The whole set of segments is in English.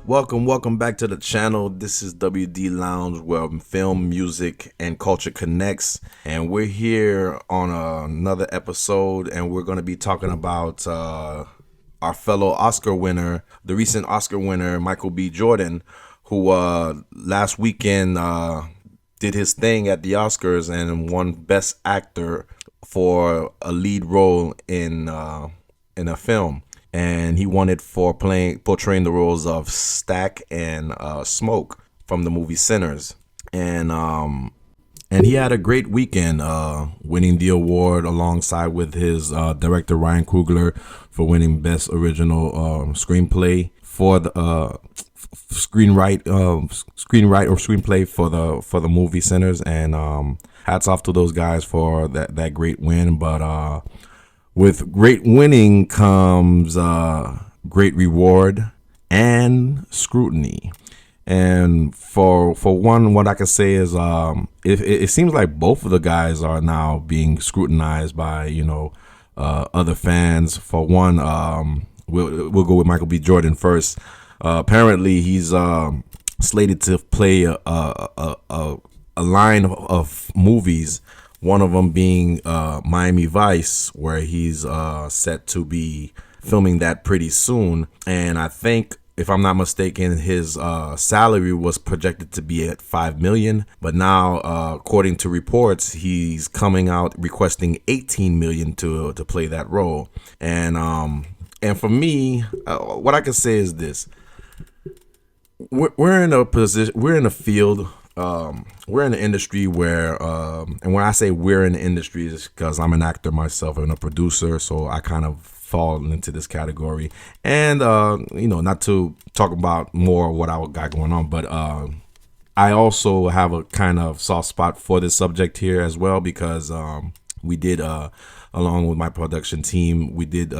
Welcome back to the channel. This is WD Lounge, where film, music, and culture connects. And we're here on another episode, and we're going to be talking about our fellow Oscar winner, the recent Oscar winner, Michael B. Jordan, who last weekend did his thing at the Oscars and won Best Actor for a lead role in a film. And he won it for portraying the roles of Stack and Smoke from the movie Sinners. And he had a great weekend, winning the award alongside with his director Ryan Coogler for winning Best Original Screenplay for the screenwrite or screenplay for the movie Sinners. And hats off to those guys for that great win. But with great winning comes great reward and scrutiny. And for one, what I can say is it seems like both of the guys are now being scrutinized by other fans. For one, we'll go with Michael B. Jordan first. Apparently, he's slated to play a line of movies. One of them being Miami Vice, where he's set to be filming that pretty soon. And I think, if I'm not mistaken, his salary was projected to be at $5 million. But now, according to reports, he's coming out requesting $18 million to play that role. And for me, what I can say is this: we're in a position, we're in a field. We're in an industry where, and when I say we're in the industry, it's because I'm an actor myself and a producer, so I kind of fall into this category. And, not to talk about more what I got going on, but I also have a kind of soft spot for this subject here as well, because we did, along with my production team, we did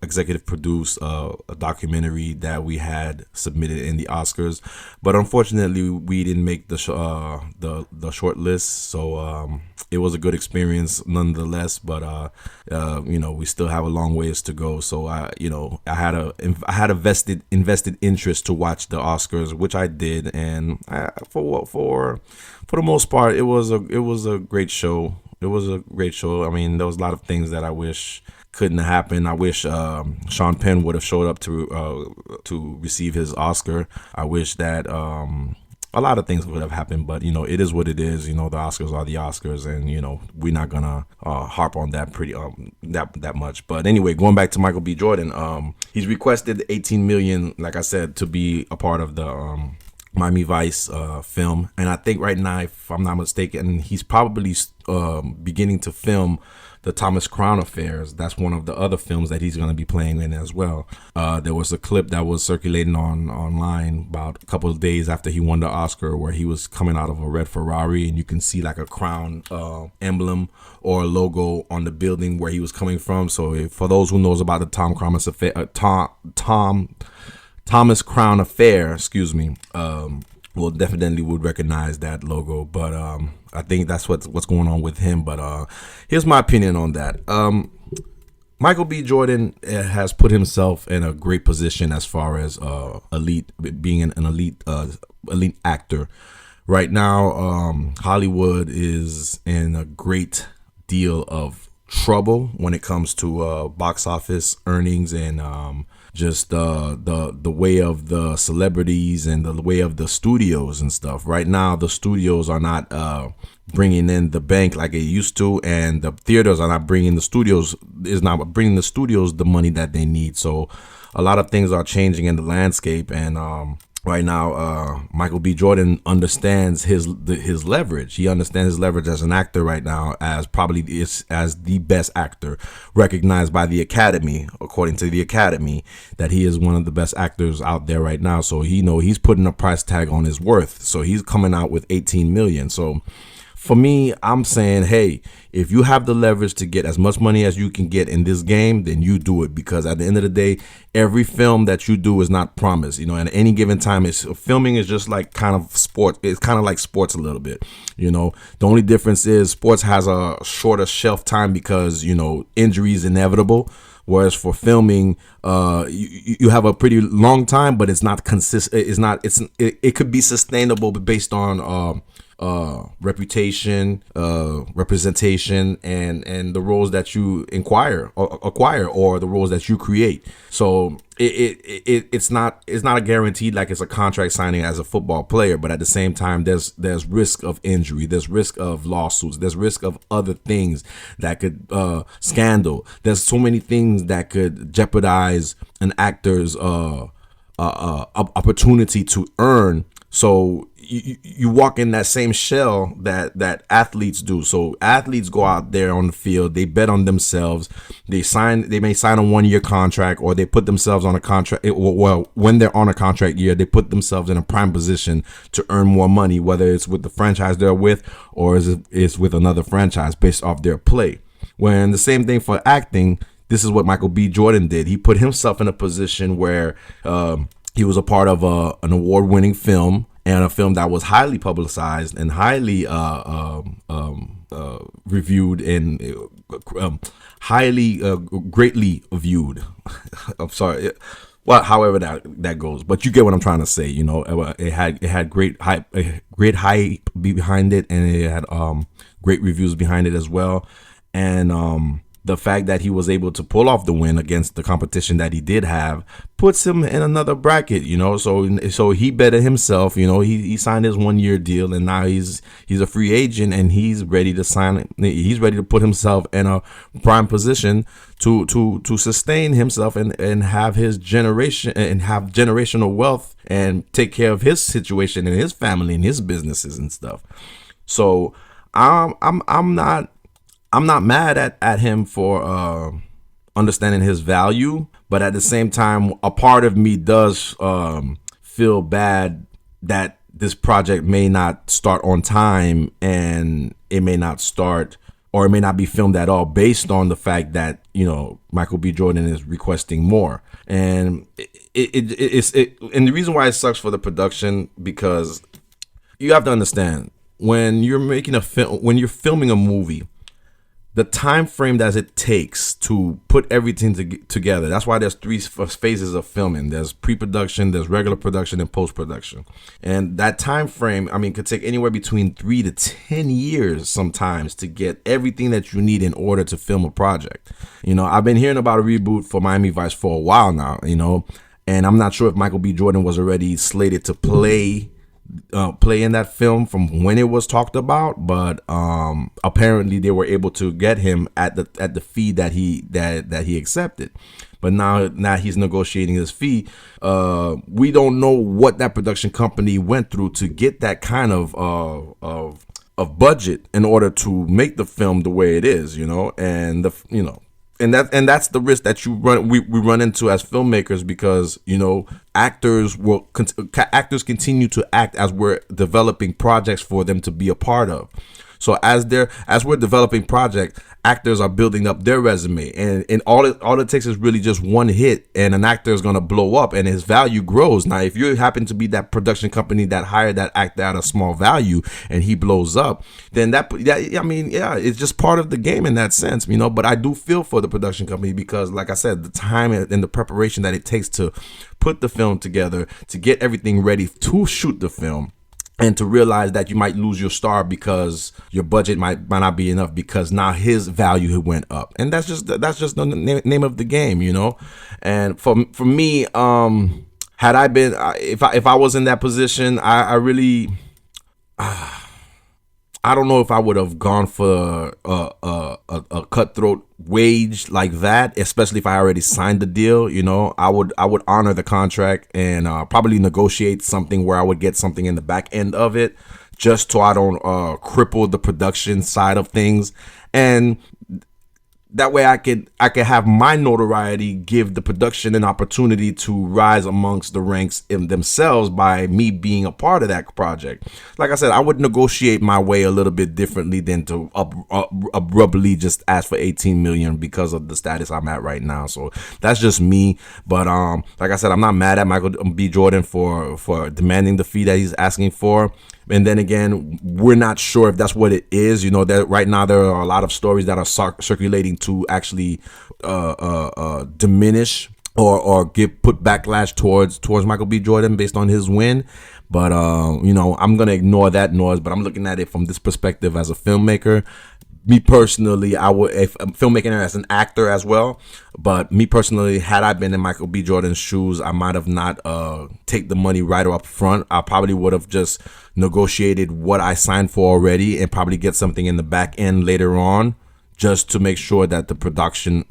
executive produce a documentary that we had submitted in the Oscars, but unfortunately we didn't make the short list. So it was a good experience nonetheless, but we still have a long ways to go. So I had a vested interest to watch the Oscars, which I did, and for the most part, it was a great show. It was a great show. I mean, there was a lot of things that I wish couldn't have happened. I wish Sean Penn would have showed up to receive his Oscar. I wish that a lot of things would have happened, but it is what it is. The Oscars are the Oscars, and we're not gonna harp on that that much. But anyway, going back to Michael B. Jordan, he's requested $18 million, like I said, to be a part of the Miami Vice film. And I think right now, if I'm not mistaken, he's probably beginning to film the Thomas Crown Affairs. That's one of the other films that he's going to be playing in as well. There was a clip that was circulating online about a couple of days after he won the Oscar, where he was coming out of a red Ferrari, and you can see like a crown emblem or a logo on the building where he was coming from. So for those who knows about the Thomas Crown Affair, definitely would recognize that logo. But I think that's what's going on with him. But here's my opinion on that. Michael B. Jordan has put himself in a great position as far as being an elite actor. Right now, Hollywood is in a great deal of trouble when it comes to box office earnings and just the way of the celebrities and the way of the studios and stuff. Right now, the studios are not bringing in the bank like it used to, and the theaters are not bringing the studios the money that they need. So a lot of things are changing in the landscape, and right now, Michael B. Jordan understands his leverage. He understands his leverage as an actor right now, as the best actor, recognized by the Academy, according to the Academy, that he is one of the best actors out there right now. So he's putting a price tag on his worth. So he's coming out with $18 million. So for me, I'm saying, hey, if you have the leverage to get as much money as you can get in this game, then you do it. Because at the end of the day, every film that you do is not promised. At any given time, filming is just like kind of sport. It's kind of like sports a little bit. The only difference is sports has a shorter shelf time because, injury is inevitable. Whereas for filming, you have a pretty long time, but it's not consistent. It could be sustainable based on reputation, representation, and the roles that you acquire, or the roles that you create. So it's not a guaranteed, like it's a contract signing as a football player, but at the same time there's risk of injury, there's risk of lawsuits, there's risk of other things that could scandal. There's so many things that could jeopardize an actor's opportunity to earn. So you walk in that same shell that athletes do. So athletes go out there on the field, they bet on themselves, they may sign a 1-year contract, or they put themselves on a contract. Well, when they're on a contract year, they put themselves in a prime position to earn more money, whether it's with the franchise they're with, or it's with another franchise based off their play. When the same thing for acting, this is what Michael B. Jordan did. He put himself in a position where he was a part of an award-winning film, and a film that was highly publicized and highly reviewed and highly greatly viewed. I'm sorry. Well, however that goes, but you get what I'm trying to say. You know, it had great hype behind it, and it had great reviews behind it as well, and the fact that he was able to pull off the win against the competition that he did have puts him in another bracket, you know. So he betted himself, you know. He signed his 1-year deal, and now he's a free agent, and he's ready to sign. He's ready to put himself in a prime position to sustain himself and have his generation and have generational wealth and take care of his situation and his family and his businesses and stuff. So I'm not mad at him for understanding his value, but at the same time, a part of me does feel bad that this project may not start on time, and it may not start, or it may not be filmed at all, based on the fact that, you know, Michael B. Jordan is requesting more. And and the reason why it sucks for the production, because you have to understand, when you're making a film, when you're filming a movie, the time frame that it takes to put everything together. That's why there's 3 phases of filming. There's pre-production, there's regular production, and post-production. And that time frame, I mean, could take anywhere between 3 to 10 years sometimes to get everything that you need in order to film a project. You know, I've been hearing about a reboot for Miami Vice for a while now, you know, and I'm not sure if Michael B. Jordan was already slated to play in that film from when it was talked about, but apparently they were able to get him at the fee that he accepted. But now he's negotiating his fee. We don't know what that production company went through to get that kind of budget in order to make the film the way it is, you know, and And that's the risk that we run into as filmmakers, because, you know, actors continue to act as we're developing projects for them to be a part of. So as we're developing projects, actors are building up their resume, and all it takes is really just one hit, and an actor is gonna blow up, and his value grows. Now, if you happen to be that production company that hired that actor at a small value and he blows up, then it's just part of the game in that sense, you know. But I do feel for the production company, because, like I said, the time and the preparation that it takes to put the film together, to get everything ready to shoot the film, and to realize that you might lose your star because your budget might not be enough, because now his value went up, and that's just the name of the game, you know. And for me, had I been, if I was in that position, I really, I don't know if I would have gone for a cutthroat wage like that, especially if I already signed the deal. You know, I would honor the contract and probably negotiate something where I would get something in the back end of it, just so I don't cripple the production side of things. And that way I could have my notoriety give the production an opportunity to rise amongst the ranks in themselves by me being a part of that project. Like I said, I would negotiate my way a little bit differently than to abruptly just ask for 18 million because of the status I'm at right now. So that's just me. But like I said, I'm not mad at Michael B. Jordan for demanding the fee that he's asking for. And then again, we're not sure if that's what it is. You know, that right now there are a lot of stories that are circulating to actually diminish or give put backlash towards Michael B. Jordan based on his win. But I'm gonna ignore that noise. But I'm looking at it from this perspective as a filmmaker. Me personally, I would, if I'm filmmaking as an actor as well, but me personally, had I been in Michael B. Jordan's shoes, I might have not take the money right up front. I probably would have just negotiated what I signed for already and probably get something in the back end later on, just to make sure that the production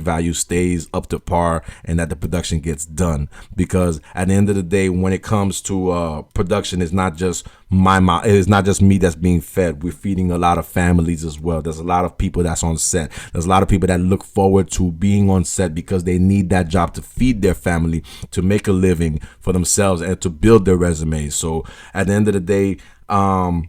value stays up to par and that the production gets done. Because at the end of the day, when it comes to production, it's not just it's not just me that's being fed. We're feeding a lot of families as well. There's a lot of people that's on set. There's a lot of people that look forward to being on set because they need that job to feed their family, to make a living for themselves, and to build their resumes. So at the end of the day, I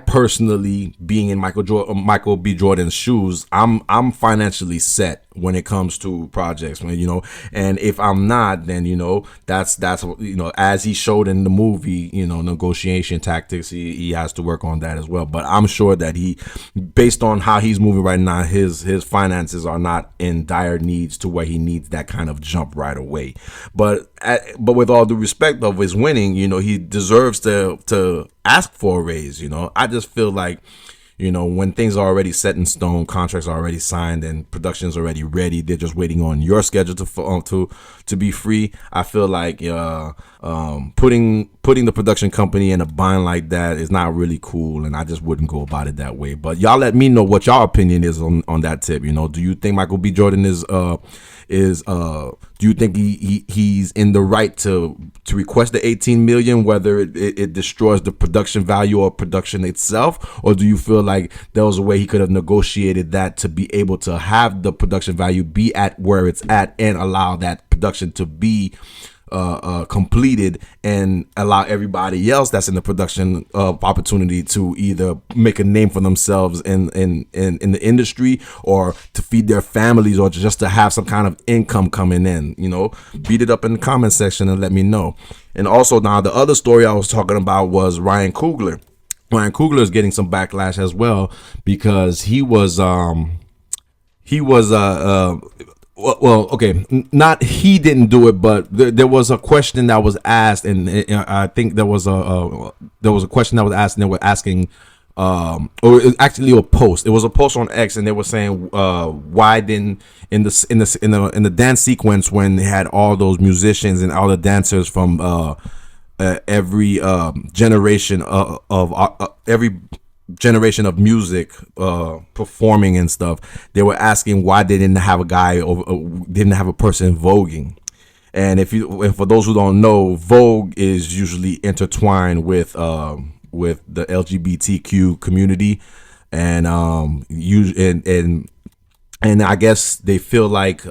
personally, being in Michael B. Jordan's shoes, I'm financially set when it comes to projects, and if I'm not, then that's as he showed in the movie, negotiation tactics, he has to work on that as well. But I'm sure that based on how he's moving right now, his finances are not in dire needs to where he needs that kind of jump right away. But with all due respect of his winning, he deserves to ask for a raise. I just feel like, when things are already set in stone, contracts are already signed, and production's already ready, they're just waiting on your schedule to be free. I feel like putting the production company in a bind like that is not really cool, and I just wouldn't go about it that way. But y'all let me know what y'all opinion is on that tip. Do you think Michael B. Jordan do you think he's in the right to request the 18 million, whether it destroys the production value or production itself? Or do you feel like there was a way he could have negotiated that to be able to have the production value be at where it's at and allow that production to be completed and allow everybody else that's in the production opportunity to either make a name for themselves in the industry, or to feed their families, or just to have some kind of income coming in? Beat it up in the comment section and let me know. And also, now the other story I was talking about was Ryan Coogler. Ryan Coogler is getting some backlash as well, because he was okay, not he didn't do it, but there was a question that was asked, and I think there was a question that was asked, and they were asking, or it was actually a post. It was a post on X, and they were saying, why didn't in the dance sequence, when they had all those musicians and all the dancers from every generation of music performing and stuff, they were asking why they didn't have a person voguing. And for those who don't know, Vogue is usually intertwined with the LGBTQ community, and I guess they feel like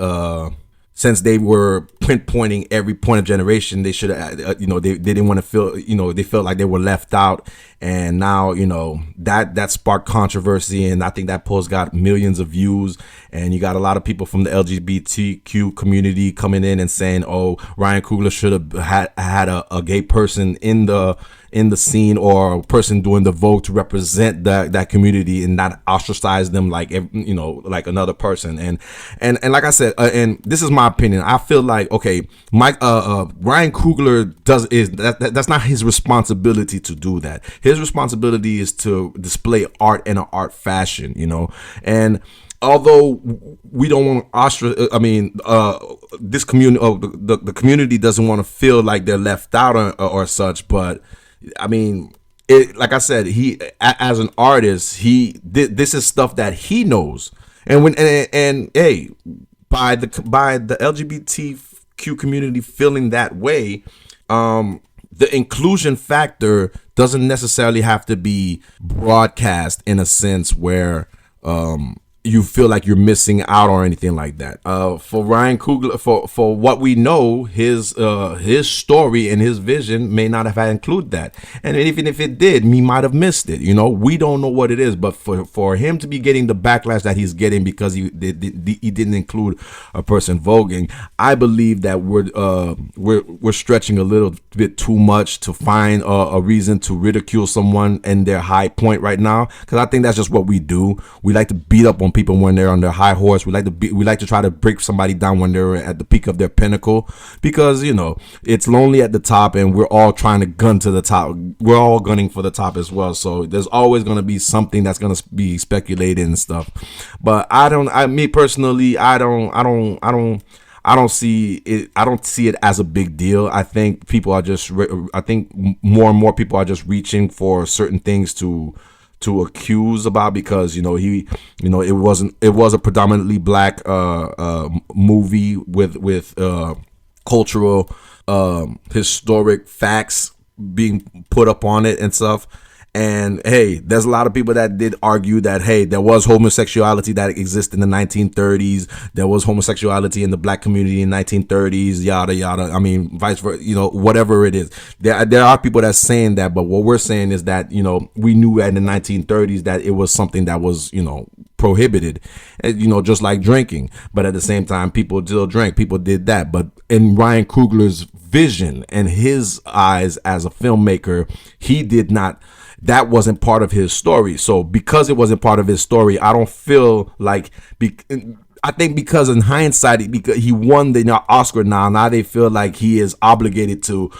since they were pinpointing every point of generation, they should have, they didn't want to feel, they felt like they were left out. And now, that sparked controversy. And I think that post got millions of views. And you got a lot of people from the LGBTQ community coming in and saying, oh, Ryan Coogler should have had a gay person in the scene, or a person doing the Vogue to represent that community and not ostracize them like another person. And like I said, and this is my opinion, I feel like, okay, Ryan Coogler that's not his responsibility to do that. His responsibility is to display art in an art fashion, and although we don't want this community, the community doesn't want to feel like they're left out or such, but I mean, like I said, he, as an artist, this is stuff that he knows, and hey, by the LGBTQ community feeling that way, the inclusion factor doesn't necessarily have to be broadcast in a sense where you feel like you're missing out or anything like that. For Ryan Coogler, for what we know, his story and his vision may not have included that, and even if it did, he might have missed it. We don't know what it is, but for him to be getting the backlash that he's getting because he didn't include a person voguing, I believe that we're stretching a little bit too much to find a reason to ridicule someone in their high point right now, because I think that's just what we do. We like to beat up on people when they're on their high horse. We like to try to break somebody down when they're at the peak of their pinnacle, because it's lonely at the top, and we're all trying to gun to the top. We're all gunning for the top as well. So there's always going to be something that's going to be speculated and stuff. But me personally, I don't see it. I don't see it as a big deal. I think I think more and more people are just reaching for certain things to accuse about, because it was a predominantly black movie with cultural historic facts being put up on it and stuff. And hey, there's a lot of people that did argue that, hey, there was homosexuality that existed in the 1930s. There was homosexuality in the black community in the 1930s, yada, yada. I mean, vice versa, whatever it is. There are people that's saying that, but what we're saying is that, we knew in the 1930s that it was something that was, prohibited, just like drinking. But at the same time, people still drank. People did that. But in Ryan Coogler's vision and his eyes as a filmmaker, he did not. That wasn't part of his story. So because it wasn't part of his story, I don't feel like I think because in hindsight, because he won the Oscar now they feel like he is obligated to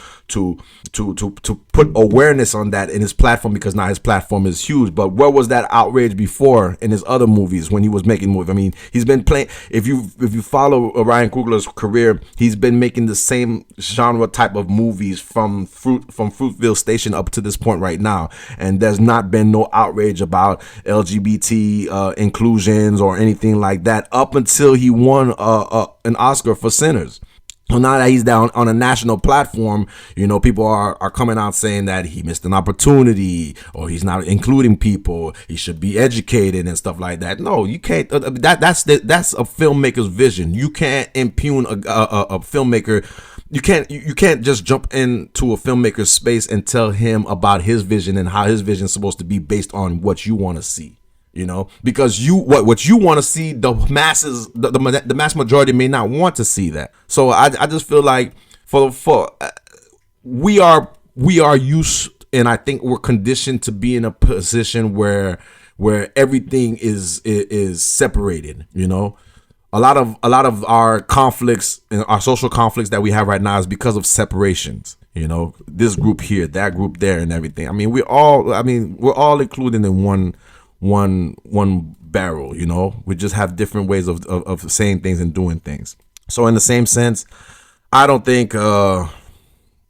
put awareness on that in his platform, because now his platform is huge. But where was that outrage before in his other movies when he was making movies? I mean, he's been playing. If you follow Ryan Coogler's career, he's been making the same genre type of movies from Fruitvale Station up to this point right now, and there's not been no outrage about LGBT inclusions or anything like that up until he won an Oscar for Sinners. So now that he's down on a national platform, people are coming out saying that he missed an opportunity, or he's not including people. He should be educated and stuff like that. No, you can't. That's a filmmaker's vision. You can't impugn a filmmaker. You can't just jump into a filmmaker's space and tell him about his vision and how his vision is supposed to be based on what you want to see. Because what you want to see, the masses, the mass majority may not want to see that. So I just feel like we are used, and I think we're conditioned to be in a position where everything is separated. A lot of our conflicts and our social conflicts that we have right now is because of separations. This group here, that group there, and everything. I mean, we're all included in one barrel. We just have different ways of saying things and doing things. So in the same sense, I don't think Ryan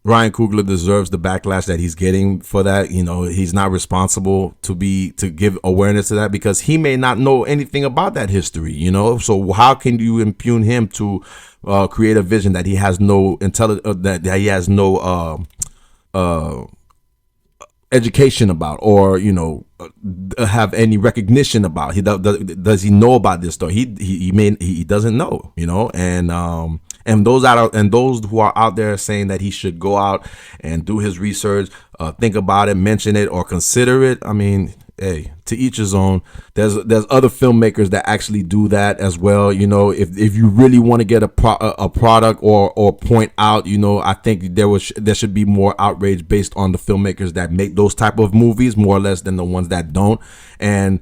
Coogler deserves the backlash that he's getting for that. He's not responsible to give awareness to that, because he may not know anything about that history. So how can you impugn him to create a vision that he has no that he has no education about, or have any recognition about? Does he know about this story? He doesn't know, and those who are out there saying that he should go out and do his research, think about it, mention it, or consider it. I mean, hey, to each his own. There's other filmmakers that actually do that as well. If you really want to get a product or point out, I think there should be more outrage based on the filmmakers that make those type of movies, more or less, than the ones that don't. And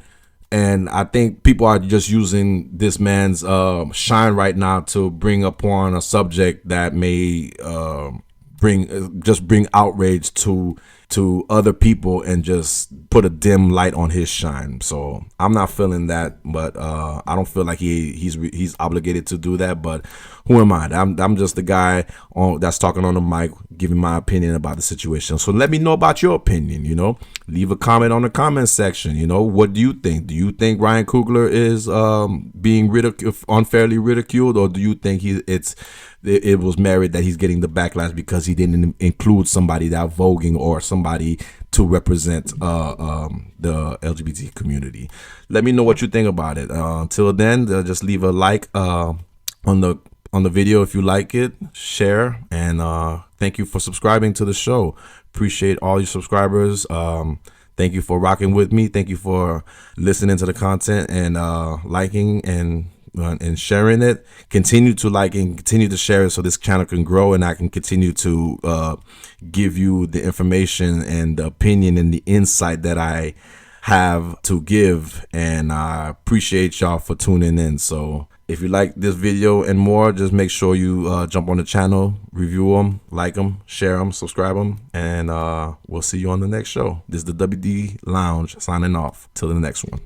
I think people are just using this man's shine right now to bring upon a subject that may bring outrage to other people and just put a dim light on his shine. So I'm not feeling that, but I don't feel like he's obligated to do that. But who am I? I'm just the guy that's talking on the mic, giving my opinion about the situation. So let me know about your opinion. Leave a comment on the comment section. What do you think? Do you think Ryan Coogler is being unfairly ridiculed, or do you think it was merit that he's getting the backlash because he didn't include somebody that voguing or somebody to represent the LGBT community? Let me know what you think about it. Until then, just leave a like on the video if you like it, share, and thank you for subscribing to the show. Appreciate all your subscribers. Thank you for rocking with me. Thank you for listening to the content and liking and sharing it. Continue to like and continue to share it so this channel can grow and I can continue to give you the information and the opinion and the insight that I have to give, and I appreciate y'all for tuning in. So if you like this video and more, just make sure you jump on the channel, review them, like them, share them, subscribe them, and we'll see you on the next show. This is the WD Lounge signing off. Till the next one.